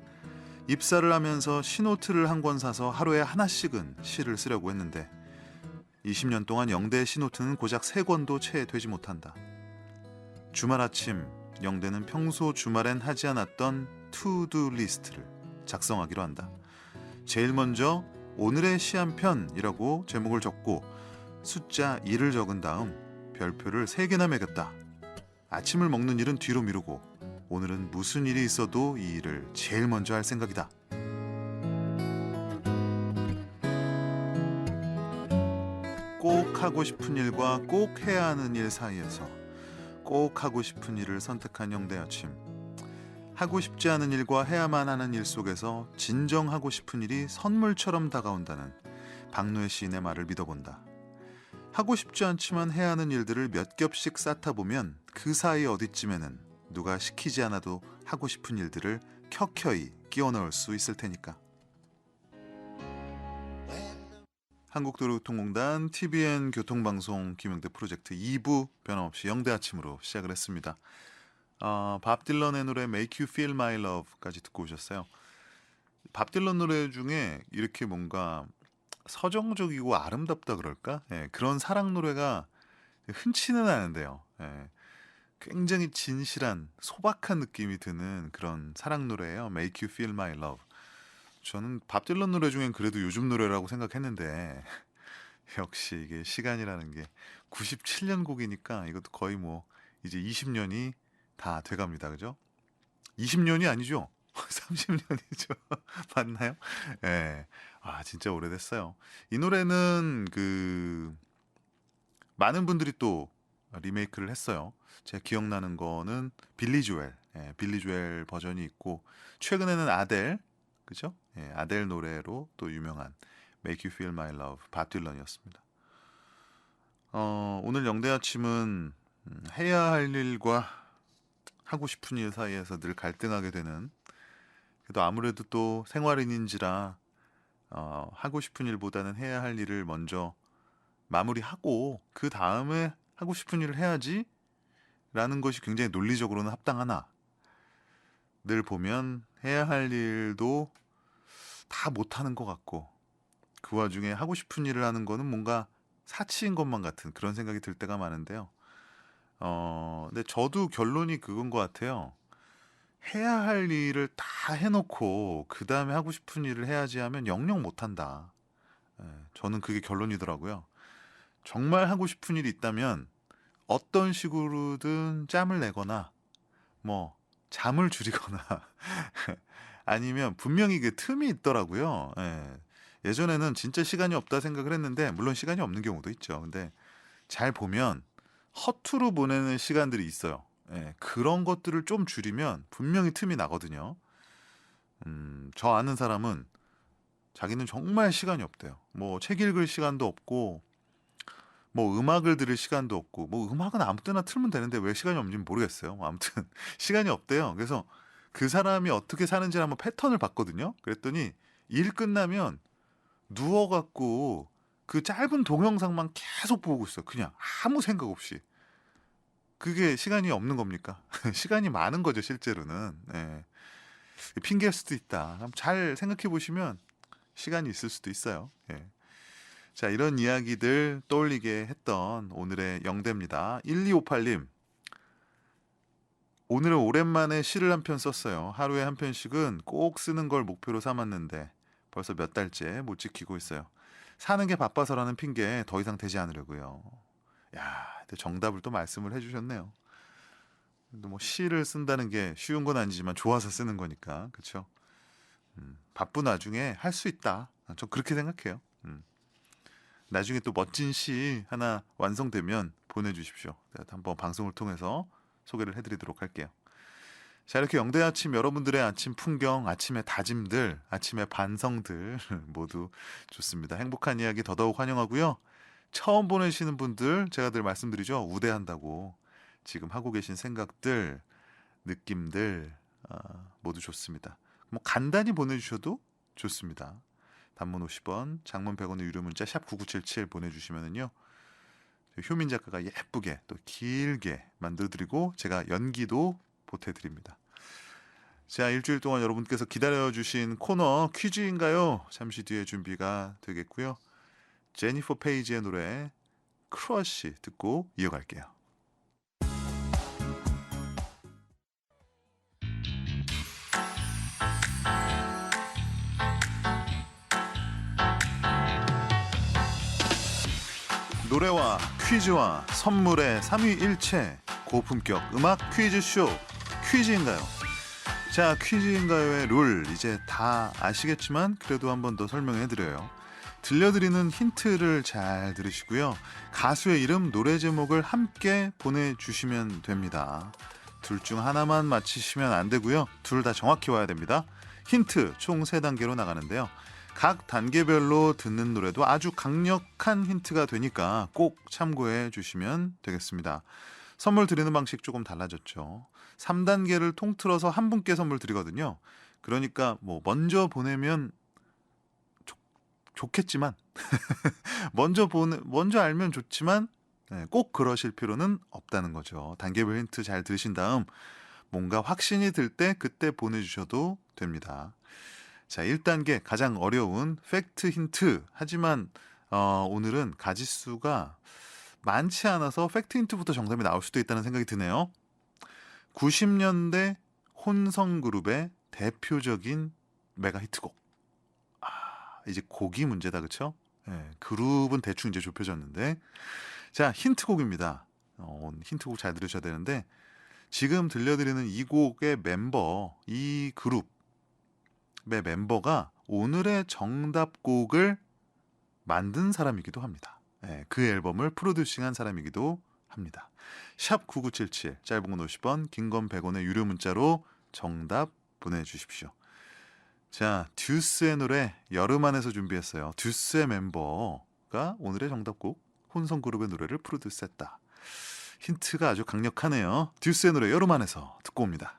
입사를 하면서 시노트를 한 권 사서 하루에 하나씩은 시를 쓰려고 했는데 20년 동안 영대의 시노트는 고작 3권도 채 되지 못한다. 주말 아침 영대는 평소 주말엔 하지 않았던 투두 리스트를 작성하기로 한다. 제일 먼저 오늘의 시 한 편이라고 제목을 적고 숫자 1을 적은 다음 별표를 3개나 매겼다. 아침을 먹는 일은 뒤로 미루고 오늘은 무슨 일이 있어도 이 일을 제일 먼저 할 생각이다. 꼭 하고 싶은 일과 꼭 해야 하는 일 사이에서 꼭 하고 싶은 일을 선택한 영대 아침. 하고 싶지 않은 일과 해야만 하는 일 속에서 진정하고 싶은 일이 선물처럼 다가온다는 박노해 시인의 말을 믿어본다. 하고 싶지 않지만 해야 하는 일들을 몇 겹씩 쌓다 보면 그 사이 어디쯤에는 누가 시키지 않아도 하고 싶은 일들을 켜켜이 끼워 넣을 수 있을 테니까. 한국도로교통공단 TBN 교통방송 김영대 프로젝트 2부 변함없이 영대 아침으로 시작을 했습니다. 밥 딜런의 노래 Make You Feel My Love까지 듣고 오셨어요. 밥 딜런 노래 중에 이렇게 뭔가 서정적이고 아름답다 그럴까? 예, 그런 사랑 노래가 흔치는 않은데요. 예, 굉장히 진실한 소박한 느낌이 드는 그런 사랑 노래예요. Make You Feel My Love. 저는 밥 딜런 노래 중엔 그래도 요즘 노래라고 생각했는데 역시 이게 시간이라는 게 97년 곡이니까 이것도 거의 뭐 이제 20년이 다 돼갑니다. 그죠? 20년이 아니죠? 30년이죠. 맞나요? 예. 네. 아, 진짜 오래됐어요. 이 노래는 많은 분들이 또 리메이크를 했어요. 제가 기억나는 거는 빌리 조엘, 예, 빌리 조엘 버전이 있고 최근에는 아델, 그죠? 예, 아델 노래로 또 유명한 Make You Feel My Love, 밥 딜런이었습니다. 오늘 영대 아침은 해야 할 일과 하고 싶은 일 사이에서 늘 갈등하게 되는, 그래도 아무래도 또 생활인인지라 하고 싶은 일보다는 해야 할 일을 먼저 마무리하고 그 다음에 하고 싶은 일을 해야지 라는 것이 굉장히 논리적으로는 합당하나 늘 보면 해야 할 일도 다 못하는 것 같고 그 와중에 하고 싶은 일을 하는 거는 뭔가 사치인 것만 같은 그런 생각이 들 때가 많은데요. 근데 저도 결론이 그건 것 같아요. 해야 할 일을 다 해놓고 그 다음에 하고 싶은 일을 해야지 하면 영영 못한다. 저는 그게 결론이더라고요. 정말 하고 싶은 일이 있다면 어떤 식으로든 짬을 내거나 뭐 잠을 줄이거나 아니면 분명히 그 틈이 있더라고요. 예전에는 진짜 시간이 없다 생각을 했는데 물론 시간이 없는 경우도 있죠. 근데 잘 보면 허투루 보내는 시간들이 있어요. 그런 것들을 좀 줄이면 분명히 틈이 나거든요. 저 아는 사람은 자기는 정말 시간이 없대요. 뭐 책 읽을 시간도 없고 뭐 음악을 들을 시간도 없고 뭐 음악은 아무 때나 틀면 되는데 왜 시간이 없는지 모르겠어요. 아무튼 시간이 없대요. 그래서 그 사람이 어떻게 사는지 한번 패턴을 봤거든요. 그랬더니 일 끝나면 누워갖고 그 짧은 동영상만 계속 보고 있어요. 그냥 아무 생각 없이. 그게 시간이 없는 겁니까? 시간이 많은 거죠, 실제로는. 핑계일 수도 있다. 잘 생각해 보시면 시간이 있을 수도 있어요. 자, 이런 이야기들 떠올리게 했던 오늘의 영대입니다. 1258님. 오늘은 오랜만에 시를 한 편 썼어요. 하루에 한 편씩은 꼭 쓰는 걸 목표로 삼았는데 벌써 몇 달째 못 지키고 있어요. 사는 게 바빠서라는 핑계 더 이상 되지 않으려고요. 야, 또 정답을 또 말씀을 해주셨네요. 또 뭐 시를 쓴다는 게 쉬운 건 아니지만 좋아서 쓰는 거니까, 그렇죠? 바쁜 와중에 할 수 있다. 전 그렇게 생각해요. 나중에 또 멋진 시 하나 완성되면 보내주십시오. 제가 한번 방송을 통해서 소개를 해드리도록 할게요. 자, 이렇게 영대 아침 여러분들의 아침 풍경, 아침의 다짐들, 아침의 반성들 모두 좋습니다. 행복한 이야기 더더욱 환영하고요. 처음 보내시는 분들 제가 늘 말씀드리죠. 우대한다고. 지금 하고 계신 생각들, 느낌들 모두 좋습니다. 뭐 간단히 보내주셔도 좋습니다. 단문 50원, 장문 100원의 유료 문자 샵 9977 보내주시면은요. 효민 작가가 예쁘게 또 길게 만들어드리고 제가 연기도 보태드립니다. 자, 일주일 동안 여러분께서 기다려주신 코너 퀴즈인가요? 잠시 뒤에 준비가 되겠고요. 제니퍼 페이지의 노래 크러쉬 듣고 이어갈게요. 노래와 퀴즈와 선물의 삼위일체 고품격 음악 퀴즈쇼 퀴즈인가요? 자, 퀴즈인가요의 룰 이제 다 아시겠지만 그래도 한 번 더 설명해드려요. 들려드리는 힌트를 잘 들으시고요. 가수의 이름, 노래 제목을 함께 보내주시면 됩니다. 둘 중 하나만 맞히시면 안 되고요. 둘 다 정확히 와야 됩니다. 힌트 총 3단계로 나가는데요. 각 단계별로 듣는 노래도 아주 강력한 힌트가 되니까 꼭 참고해 주시면 되겠습니다. 선물 드리는 방식 조금 달라졌죠. 3단계를 통틀어서 한 분께 선물 드리거든요. 그러니까 뭐 먼저 보내면 좋겠지만 먼저 알면 좋지만 꼭 그러실 필요는 없다는 거죠. 단계별 힌트 잘 들으신 다음 뭔가 확신이 들 때 그때 보내주셔도 됩니다. 자, 1단계 가장 어려운 팩트 힌트. 하지만 오늘은 가지수가 많지 않아서 팩트 힌트부터 정답이 나올 수도 있다는 생각이 드네요. 90년대 혼성그룹의 대표적인 메가 히트곡. 이제 곡이 문제다, 그쵸? 네, 그룹은 대충 이제 좁혀졌는데. 자, 힌트곡입니다. 힌트곡 잘 들으셔야 되는데 지금 들려드리는 이 곡의 멤버, 이 그룹의 멤버가 오늘의 정답곡을 만든 사람이기도 합니다. 네, 그 앨범을 프로듀싱한 사람이기도 합니다. 샵 9977 짧은 건 50원, 긴 건 100원의 유료 문자로 정답 보내주십시오. 자, 듀스의 노래 여름 안에서 준비했어요. 듀스의 멤버가 오늘의 정답곡 혼성그룹의 노래를 프로듀스했다. 힌트가 아주 강력하네요. 듀스의 노래 여름 안에서 듣고 옵니다.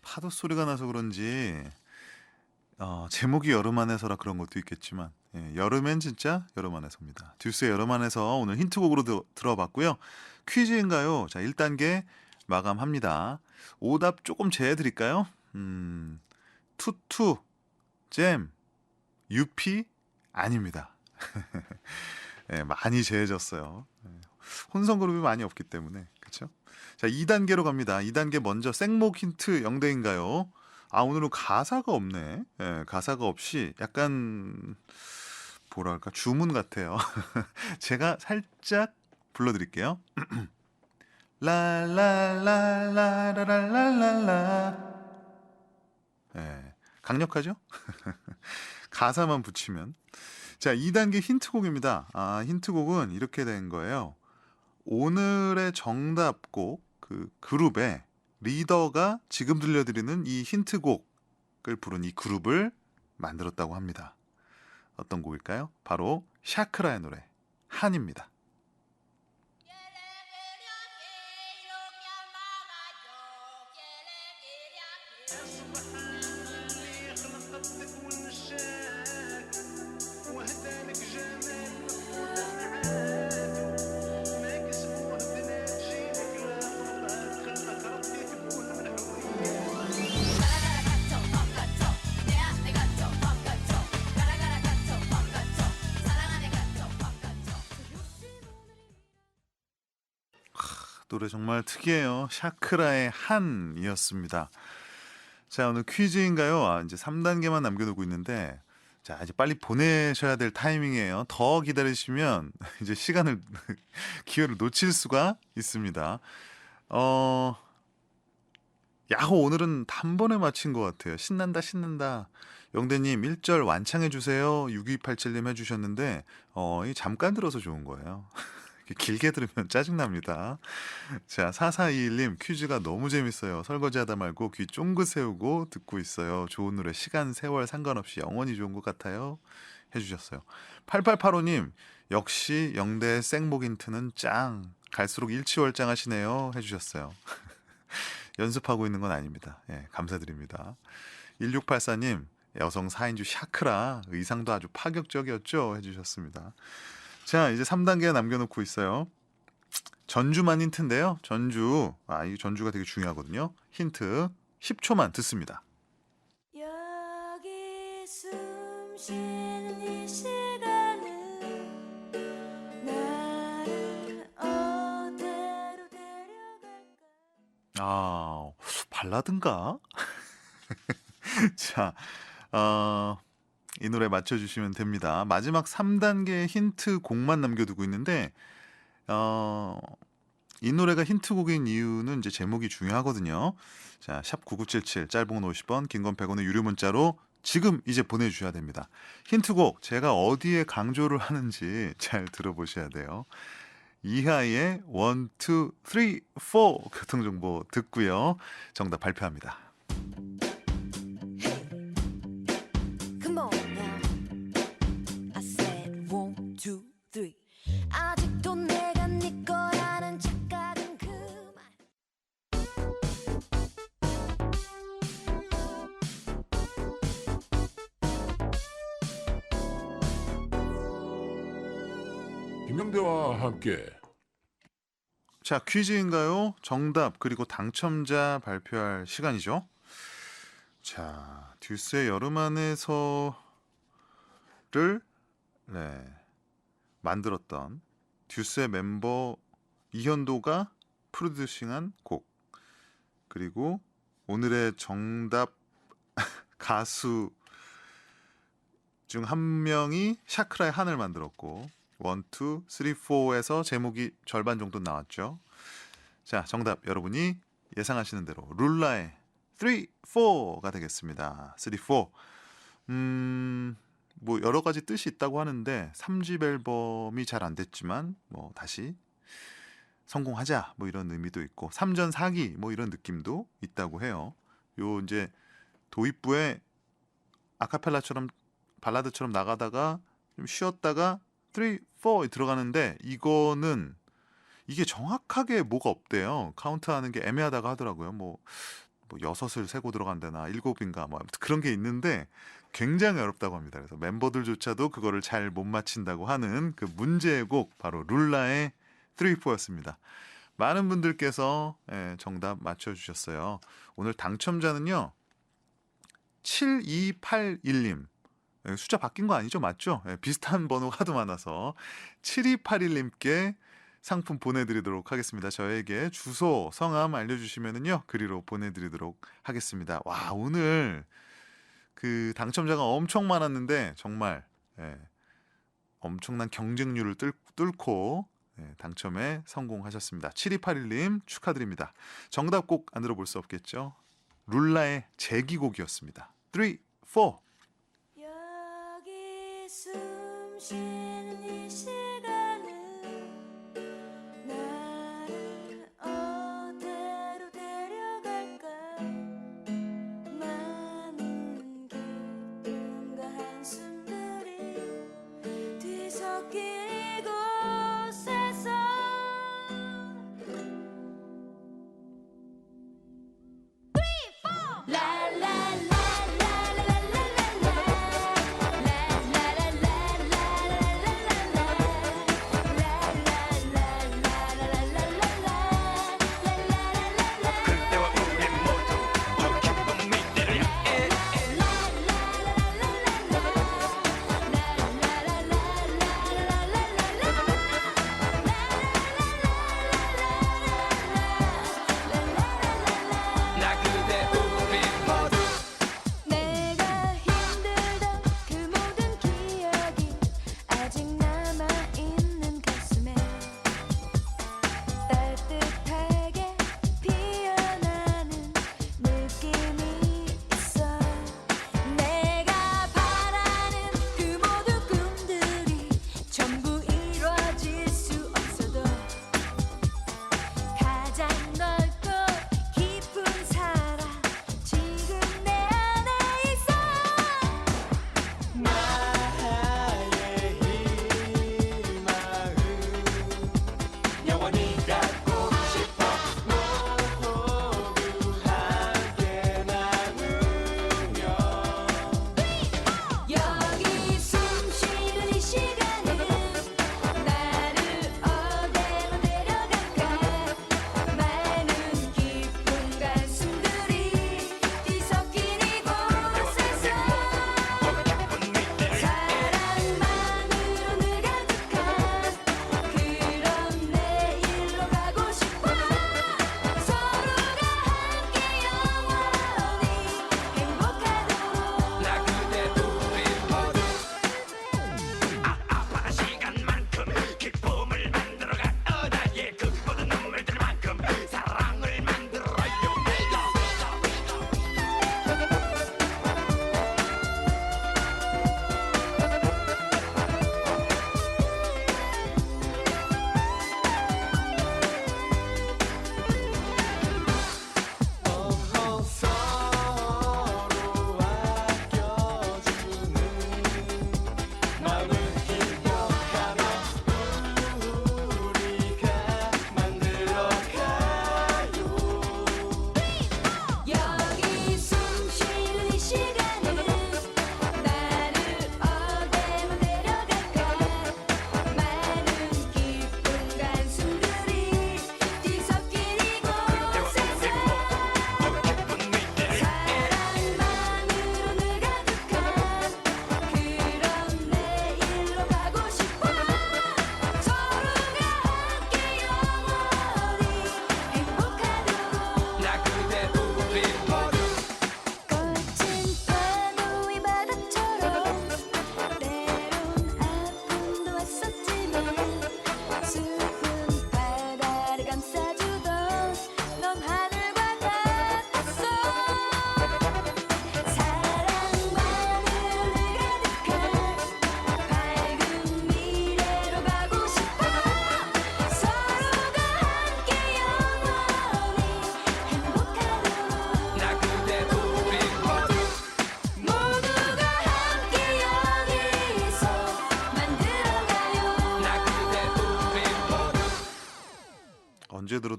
파도 소리가 나서 그런지 제목이 여름 안에서라 그런 것도 있겠지만 여름엔 진짜 여름 안에서입니다. 듀스의 여름 안에서 오늘 힌트곡으로 들어봤고요. 퀴즈인가요? 자, 1단계 마감합니다. 오답 조금 제해드릴까요? 투투, 잼, 유피 아닙니다. 많이 제해졌어요. 혼성그룹이 많이 없기 때문에 그렇죠? 자, 2단계로 갑니다. 2단계 먼저 생목 힌트 영대인가요? 오늘은 가사가 없네. 가사가 없이 약간 뭐랄까 주문 같아요. 제가 살짝 불러드릴게요. 라라라라라라라라. 강력하죠? 가사만 붙이면. 자, 2단계 힌트곡입니다. 힌트곡은 이렇게 된 거예요. 오늘의 정답곡 그 그룹의 리더가 지금 들려드리는 이 힌트곡을 부른 이 그룹을 만들었다고 합니다. 어떤 곡일까요? 바로 샤크라의 노래 한입니다. 노래 정말 특이해요. 샤크라의 한이었습니다. 자, 오늘 퀴즈인가요? 이제 3단계만 남겨두고 있는데, 자, 이제 빨리 보내셔야 될 타이밍이에요. 더 기다리시면 이제 시간을, 기회를 놓칠 수가 있습니다. 야호, 오늘은 단번에 맞힌 것 같아요. 신난다, 신난다. 영대님, 1절 완창해주세요. 6287님 해주셨는데, 이 잠깐 들어서 좋은 거예요. 길게 들으면 짜증납니다. 자, 4421님 퀴즈가 너무 재밌어요. 설거지하다 말고 귀 쫑긋 세우고 듣고 있어요. 좋은 노래 시간 세월 상관없이 영원히 좋은 것 같아요. 해주셨어요. 8885님 역시 영대의 생목 인트는 짱. 갈수록 일치월장하시네요. 해주셨어요. 연습하고 있는 건 아닙니다. 예, 감사드립니다. 1684님 여성 4인조 샤크라 의상도 아주 파격적이었죠. 해주셨습니다. 자, 이제 3단계 남겨놓고 있어요. 전주만 힌트인데요. 전주, 이 전주가 되게 중요하거든요. 힌트 10초만 듣습니다. 여기 숨 쉬는 이 시간은 나를 어디로 데려갈까? 발라드인가? 자, 이 노래 맞춰주시면 됩니다. 마지막 3단계 힌트 곡만 남겨두고 있는데 이 노래가 힌트곡인 이유는 이제 제목이 중요하거든요. 자, 샵 9977 짧은 건 50원, 긴 건 100원의 유료 문자로 지금 이제 보내주셔야 됩니다. 힌트곡 제가 어디에 강조를 하는지 잘 들어보셔야 돼요. 이하이의 1, 2, 3, 4 교통정보 듣고요. 정답 발표합니다. Come on now. I said 1, 2, 3. 아직도 내가 네 거라는 착각은 그만. 김명대와 함께 자, 퀴즈인가요? 정답 그리고 당첨자 발표할 시간이죠. 자, 듀스의 여름 안에서를 만들었던 듀스의 멤버 이현도가 프로듀싱한 곡, 그리고 오늘의 정답 가수 중 한 명이 샤크라의 한을 만들었고 1, 2, 3, 4에서 제목이 절반 정도 나왔죠. 자, 정답 여러분이 예상하시는 대로 룰라의 3, 4가 되겠습니다. 3, 4. 뭐 여러 가지 뜻이 있다고 하는데 3집 앨범이 잘 안 됐지만 뭐 다시 성공하자 뭐 이런 의미도 있고 3전 4기 뭐 이런 느낌도 있다고 해요. 요 이제 도입부에 아카펠라처럼 발라드처럼 나가다가 좀 쉬었다가 3, 4에 들어가는데 이게 정확하게 뭐가 없대요. 카운트하는 게 애매하다고 하더라고요. 뭐 6을 세고 들어간다나 7인가 뭐 아무튼 그런 게 있는데 굉장히 어렵다고 합니다. 그래서 멤버들조차도 그거를 잘 못 맞힌다고 하는 그 문제의 곡 바로 룰라의 3, 4였습니다. 많은 분들께서 정답 맞춰주셨어요. 오늘 당첨자는요 7281님, 숫자 바뀐 거 아니죠? 맞죠? 비슷한 번호가 하도 많아서 7281님께 상품 보내드리도록 하겠습니다. 저에게 주소, 성함 알려주시면은요 그리로 보내드리도록 하겠습니다. 와, 오늘 그 당첨자가 엄청 많았는데 정말 엄청난 경쟁률을 뚫고 당첨에 성공하셨습니다. 7281님 축하드립니다. 정답 꼭 안 들어볼 수 없겠죠? 룰라의 재기곡이었습니다. 3, 4. 여기 숨 쉬는 이 시간은 나를 어디로 데려갈까?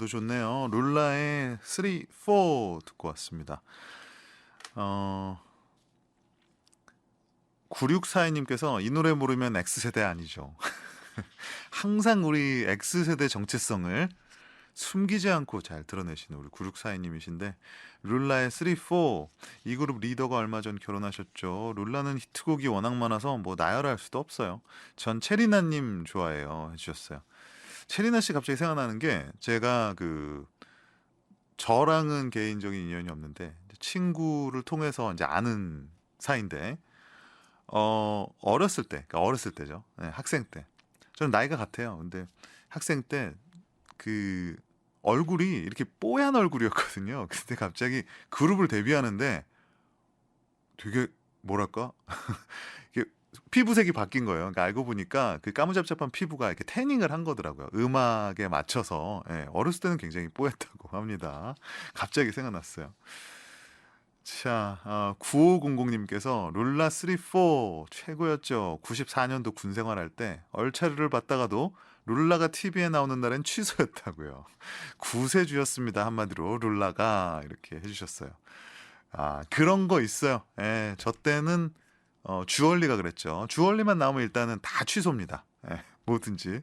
노래도 좋네요. 룰라의 3, 4 듣고 왔습니다. 9642님께서 이 노래 모르면 X세대 아니죠. 항상 우리 X세대 정체성을 숨기지 않고 잘 드러내시는 우리 9642님이신데 룰라의 3, 4 이 그룹 리더가 얼마 전 결혼하셨죠. 룰라는 히트곡이 워낙 많아서 뭐 나열할 수도 없어요. 전 체리나님 좋아해요 해주셨어요. 체리나 씨 갑자기 생각나는 게 제가 저랑은 개인적인 인연이 없는데 친구를 통해서 이제 아는 사이인데 어렸을 때, 그러니까 어렸을 때죠. 네, 학생 때. 저는 나이가 같아요. 근데 학생 때 얼굴이 이렇게 뽀얀 얼굴이었거든요. 근데 갑자기 그룹을 데뷔하는데 되게 뭐랄까? 이게 피부색이 바뀐 거예요. 그러니까 알고 보니까 그 까무잡잡한 피부가 이렇게 태닝을 한 거더라고요. 음악에 맞춰서. 예, 어렸을 때는 굉장히 뽀얗다고 합니다. 갑자기 생각났어요. 자, 9500님께서 룰라 3, 4 최고였죠. 94년도 군 생활할 때 얼차려를 받다가도 룰라가 TV에 나오는 날엔 취소였다고요. 구세주였습니다. 한마디로 룰라가 이렇게 해주셨어요. 아, 그런 거 있어요. 예, 저 때는 주얼리가 그랬죠. 주얼리만 나오면 일단은 다 취소입니다. 예, 뭐든지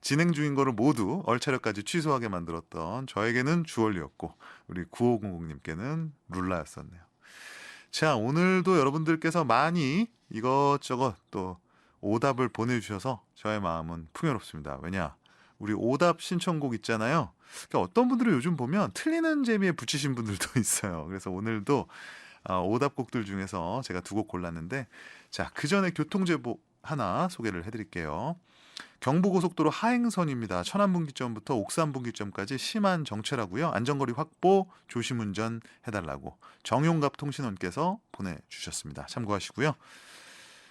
진행 중인 거를 모두 얼차려까지 취소하게 만들었던 저에게는 주얼리였고 우리 9500님께는 룰라였었네요. 자, 오늘도 여러분들께서 많이 이것저것 또 오답을 보내주셔서 저의 마음은 풍요롭습니다. 왜냐? 우리 오답 신청곡 있잖아요. 그러니까 어떤 분들은 요즘 보면 틀리는 재미에 붙이신 분들도 있어요. 그래서 오늘도 오답곡들 중에서 제가 두 곡 골랐는데 자, 그 전에 교통제보 하나 소개를 해드릴게요. 경부고속도로 하행선입니다. 천안분기점부터 옥산분기점까지 심한 정체라고요. 안전거리 확보, 조심운전 해달라고 정용갑 통신원께서 보내주셨습니다. 참고하시고요.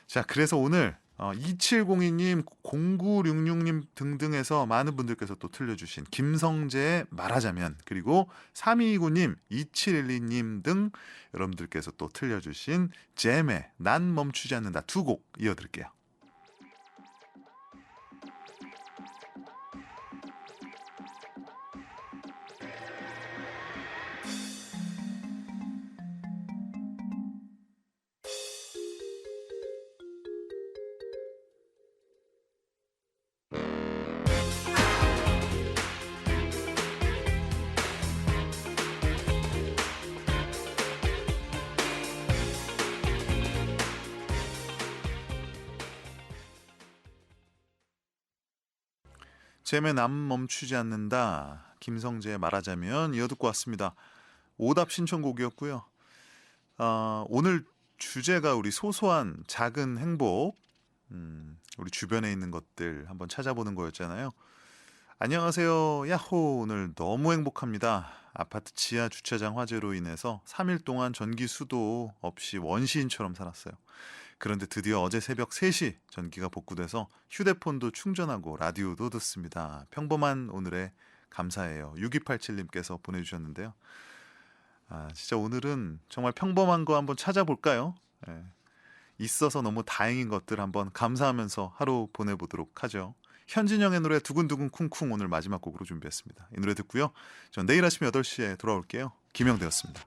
자, 그래서 오늘 2702님, 0966님 등등해서 많은 분들께서 또 틀려주신 김성재의 말하자면, 그리고 3229님, 2712님 등 여러분들께서 또 틀려주신 잼의 난 멈추지 않는다 두 곡 이어드릴게요. 잼의 남 멈추지 않는다. 김성재의 말하자면 이어 듣고 왔습니다. 오답 신청곡이었고요. 오늘 주제가 우리 소소한 작은 행복, 우리 주변에 있는 것들 한번 찾아보는 거였잖아요. 안녕하세요. 야호. 오늘 너무 행복합니다. 아파트 지하 주차장 화재로 인해서 3일 동안 전기 수도 없이 원시인처럼 살았어요. 그런데 드디어 어제 새벽 3시 전기가 복구돼서 휴대폰도 충전하고 라디오도 듣습니다. 평범한 오늘에 감사해요. 6287님께서 보내주셨는데요. 아, 진짜 오늘은 정말 평범한 거 한번 찾아볼까요? 예. 있어서 너무 다행인 것들 한번 감사하면서 하루 보내보도록 하죠. 현진영의 노래 두근두근 쿵쿵 오늘 마지막 곡으로 준비했습니다. 이 노래 듣고요. 전 내일 아침 8시에 돌아올게요. 김영대였습니다.